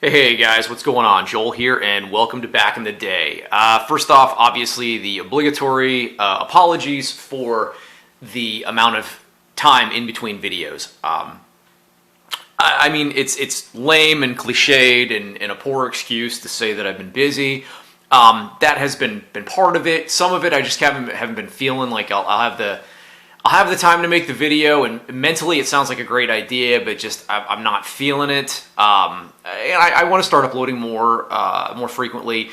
Hey guys, what's going on? Joel here, and welcome to Back in the Day. First off, obviously the obligatory apologies for the amount of time in between videos. I mean, it's lame and cliched and a poor excuse to say that I've been busy. That has been part of it. Some of it I just haven't been feeling like I'll have the time to make the video, and mentally it sounds like a great idea, but just I'm not feeling it. And I want to start uploading more frequently.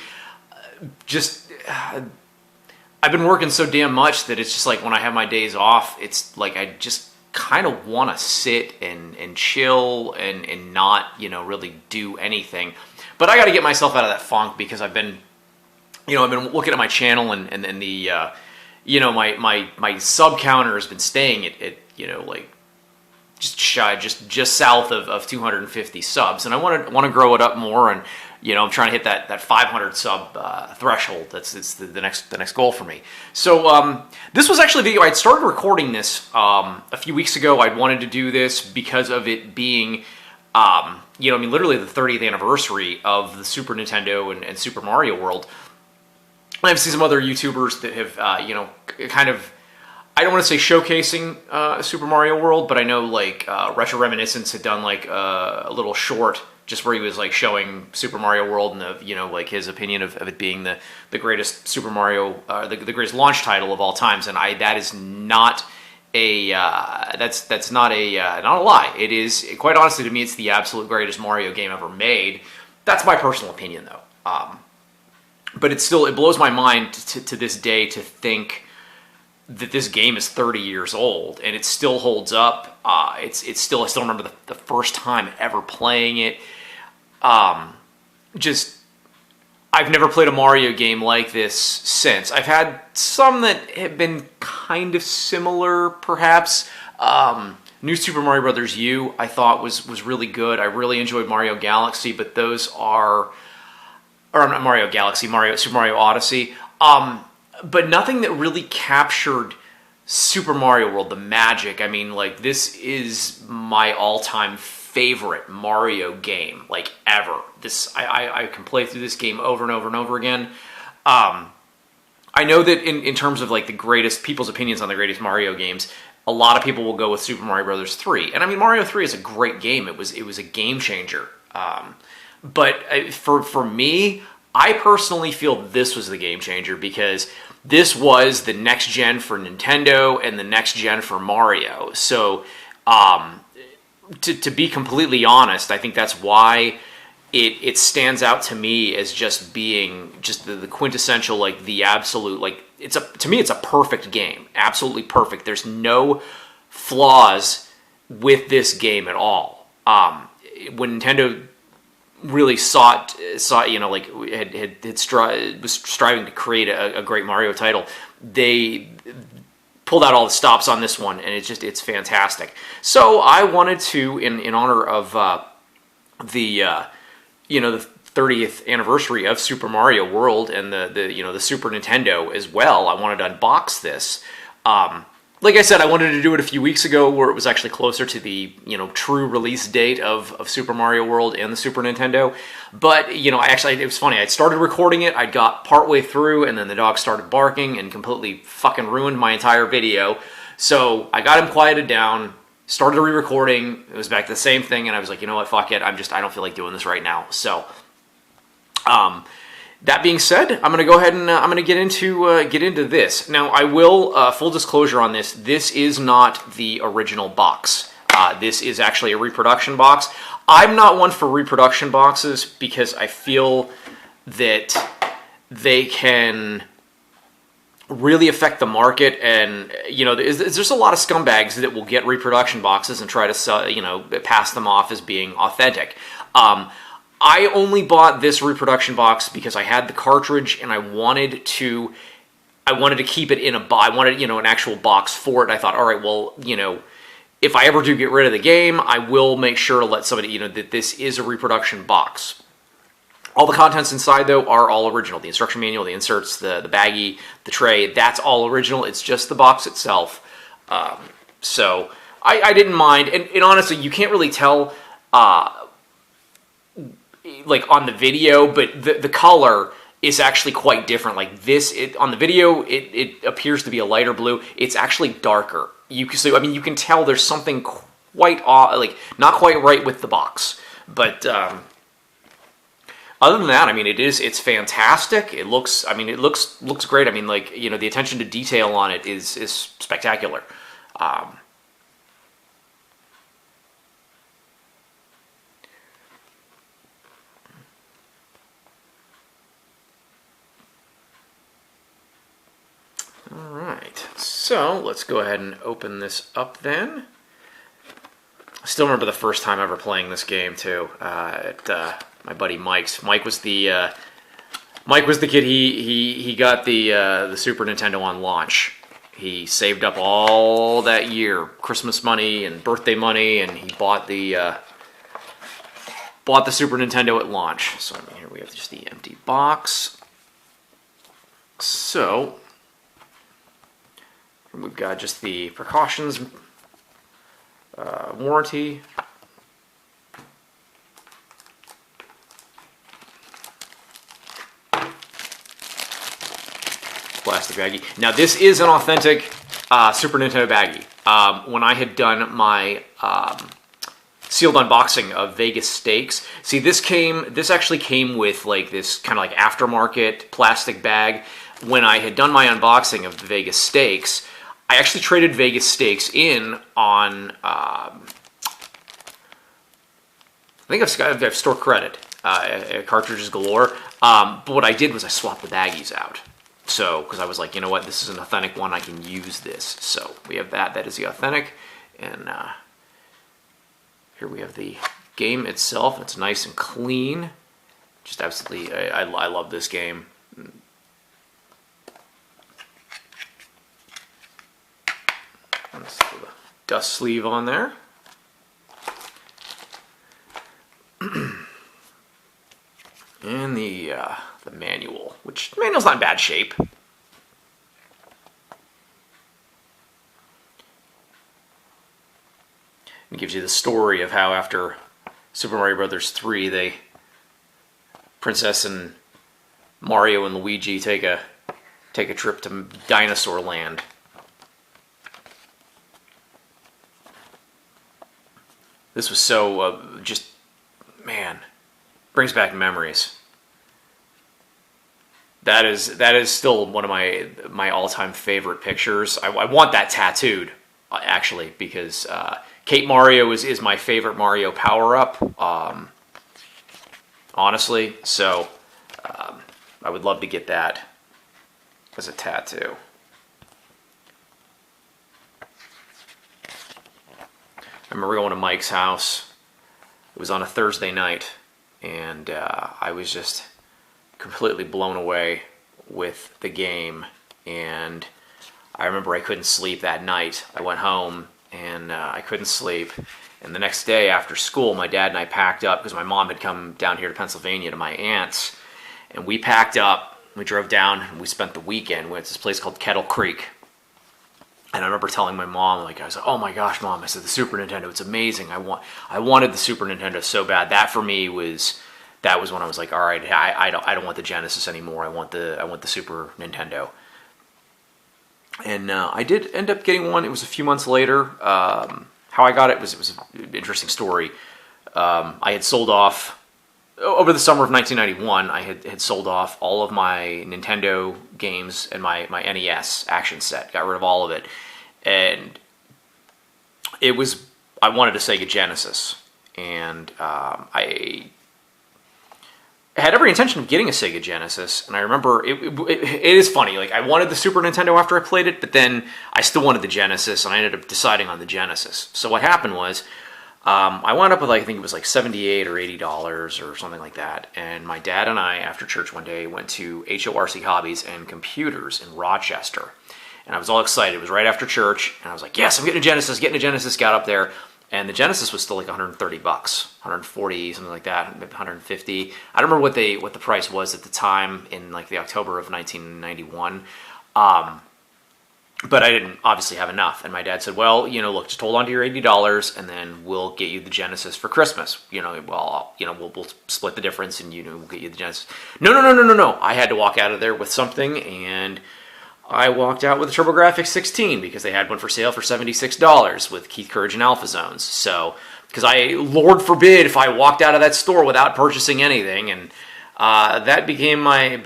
Just I've been working so damn much that it's just like when I have my days off, it's like I just kind of want to sit and chill and not really do anything. But I got to get myself out of that funk because I've been looking at my channel and the my sub counter has been staying at like just south of 250 subs, and I want to grow it up more, and I'm trying to hit that 500 sub threshold. It's the next goal for me. So this was actually a video. I'd started recording this a few weeks ago. I'd wanted to do this because of it being literally the 30th anniversary of the Super Nintendo and Super Mario World. I've seen some other YouTubers that have, kind of, I don't want to say showcasing Super Mario World, but I know like Retro Reminiscence had done like a little short just where he was like showing Super Mario World and like his opinion of it being the greatest Super Mario, the greatest launch title of all times. And that is not a that's not a lie. It is, quite honestly, to me, it's the absolute greatest Mario game ever made. That's my personal opinion, though. But it blows my mind to this day to think that this game is 30 years old and it still holds up. I still remember the first time ever playing it. I've never played a Mario game like this since. I've had some that have been kind of similar, perhaps. New Super Mario Bros. U, I thought was really good. I really enjoyed Mario Galaxy, but those are... or not Mario Galaxy, Super Mario Odyssey, but nothing that really captured Super Mario World, the magic. I mean, like, this is my all-time favorite Mario game, like, ever. I can play through this game over and over and over again. I know that in terms of, like, the greatest, people's opinions on the greatest Mario games, a lot of people will go with Super Mario Bros. 3. And I mean, Mario 3 is a great game. It was a game changer. But for me, I personally feel this was the game changer because this was the next gen for Nintendo and the next gen for Mario. So, to be completely honest, I think that's why it stands out to me as just being just the quintessential, like the absolute, like to me it's a perfect game, absolutely perfect. There's no flaws with this game at all. When Nintendo really was striving to create a great Mario title, they pulled out all the stops on this one, and it's fantastic. So I wanted to, in honor of the 30th anniversary of Super Mario World and the Super Nintendo as well, I wanted to unbox this. Like I said, I wanted to do it a few weeks ago where it was actually closer to the, true release date of Super Mario World and the Super Nintendo. But, it was funny. I started recording it, I got partway through, and then the dog started barking and completely fucking ruined my entire video. So I got him quieted down, started re-recording, it was back to the same thing, and I was like, you know what, fuck it, I don't feel like doing this right now. So, that being said, I'm going to go ahead and I'm going to get into this. Now, I will, full disclosure on this, this is not the original box. This is actually a reproduction box. I'm not one for reproduction boxes because I feel that they can really affect the market, and there's a lot of scumbags that will get reproduction boxes and try to sell, pass them off as being authentic. I only bought this reproduction box because I had the cartridge and I wanted to keep it in a box. I wanted, an actual box for it. I thought, all right, well, if I ever do get rid of the game, I will make sure to let somebody, that this is a reproduction box. All the contents inside, though, are all original. The instruction manual, the inserts, the baggie, the tray, that's all original. It's just the box itself. So I didn't mind. And honestly, you can't really tell like on the video, but the color is actually quite different. Like this, on the video, it appears to be a lighter blue. It's actually darker. So I mean, you can tell there's something quite off, like not quite right with the box. But other than that, I mean, it's fantastic. It looks great. I mean, like, you know, the attention to detail on it is spectacular. All right, so let's go ahead and open this up then. I still remember the first time ever playing this game too, at my buddy Mike's. Mike was the kid. He got the Super Nintendo on launch. He saved up all that year, Christmas money and birthday money, and he bought the Super Nintendo at launch. So here we have just the empty box. So we've got just the precautions, warranty. Plastic baggie. Now this is an authentic Super Nintendo baggie. When I had done my sealed unboxing of Vegas Stakes, see this actually came with like this kind of like aftermarket plastic bag. When I had done my unboxing of the Vegas Stakes, I actually traded Vegas Stakes in on, I think I've store credit, cartridges galore. But what I did was I swapped the baggies out. So, because I was like, you know what, this is an authentic one, I can use this. So we have that. That is the authentic. And here we have the game itself. It's nice and clean. Just absolutely, I love this game. Let's put the dust sleeve on there. And the manual, which the manual's not in bad shape. It gives you the story of how after Super Mario Brothers 3, Princess and Mario and Luigi take a trip to Dinosaur Land. This was so just, man, brings back memories. That is still one of my all-time favorite pictures. I want that tattooed, actually, because Cape Mario is my favorite Mario power-up, honestly. So I would love to get that as a tattoo. I remember going to Mike's house. It was on a Thursday night, and I was just completely blown away with the game. And I remember I couldn't sleep that night. I went home, and I couldn't sleep. And the next day after school, my dad and I packed up, because my mom had come down here to Pennsylvania to my aunt's, and we packed up. We drove down, and we spent the weekend. We went to this place called Kettle Creek. And I remember telling my mom, like, I was like, oh my gosh, Mom, I said, the Super Nintendo, it's amazing. I wanted the Super Nintendo so bad. That for me was when I was like, all right, I don't want the Genesis anymore. I want the Super Nintendo. And I did end up getting one. It was a few months later. How I got it was an interesting story. I had sold off, over the summer of 1991, I had sold off all of my Nintendo games and my NES action set. Got rid of all of it. And I wanted a Sega Genesis. And I had every intention of getting a Sega Genesis. And I remember, it is funny, like I wanted the Super Nintendo after I played it, but then I still wanted the Genesis, and I ended up deciding on the Genesis. So what happened was, I wound up with, like, I think it was like $78 or $80 or something like that. And my dad and I, after church one day, went to HORC Hobbies and Computers in Rochester. And I was all excited. It was right after church. And I was like, yes, I'm getting a Genesis. Got up there. And the Genesis was still like $130, 140, something like that, 150. I don't remember what the price was at the time in like the October of 1991. but I didn't obviously have enough. And my dad said, well, look, just hold on to your $80 and then we'll get you the Genesis for Christmas. We'll split the difference and, we'll get you the Genesis. No. I had to walk out of there with something, and I walked out with a TurboGrafx 16 because they had one for sale for $76 with Keith Courage and Alpha Zones. So, because Lord forbid if I walked out of that store without purchasing anything, and that began my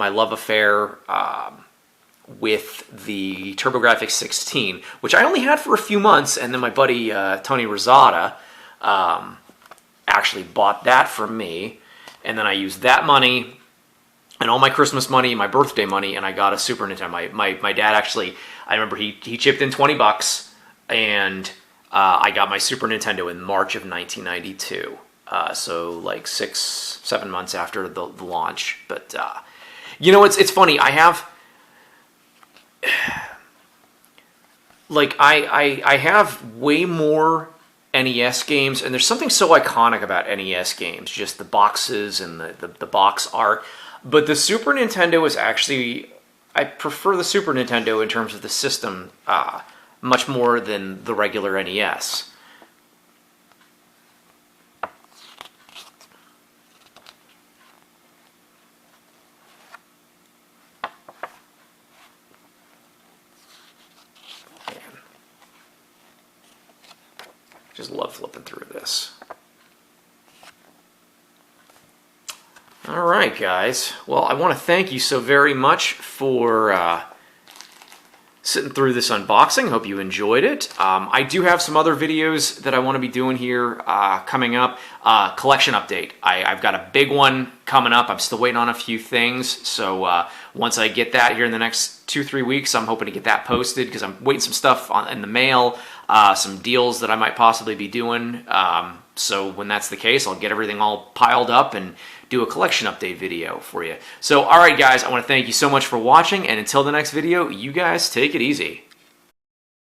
love affair with the TurboGrafx 16, which I only had for a few months, and then my buddy Tony Rosada actually bought that from me, and then I used that money and all my Christmas money, my birthday money, and I got a Super Nintendo. My dad actually, I remember he chipped in $20, and I got my Super Nintendo in March of 1992. So like 6-7 months after the launch. But it's funny. I have I have way more NES games, and there's something so iconic about NES games, just the boxes and the box art. But the Super Nintendo is actually, I prefer the Super Nintendo in terms of the system much more than the regular NES. Just love flipping through this. All right, guys. Well, I want to thank you so very much for sitting through this unboxing. Hope you enjoyed it. I do have some other videos that I want to be doing here coming up. Collection update. I've got a big one coming up. I'm still waiting on a few things. So once I get that here in the next 2-3 weeks, I'm hoping to get that posted because I'm waiting some stuff in the mail, some deals that I might possibly be doing. So when that's the case, I'll get everything all piled up and do a collection update video for you. So, all right, guys, I want to thank you so much for watching, and until the next video, you guys take it easy.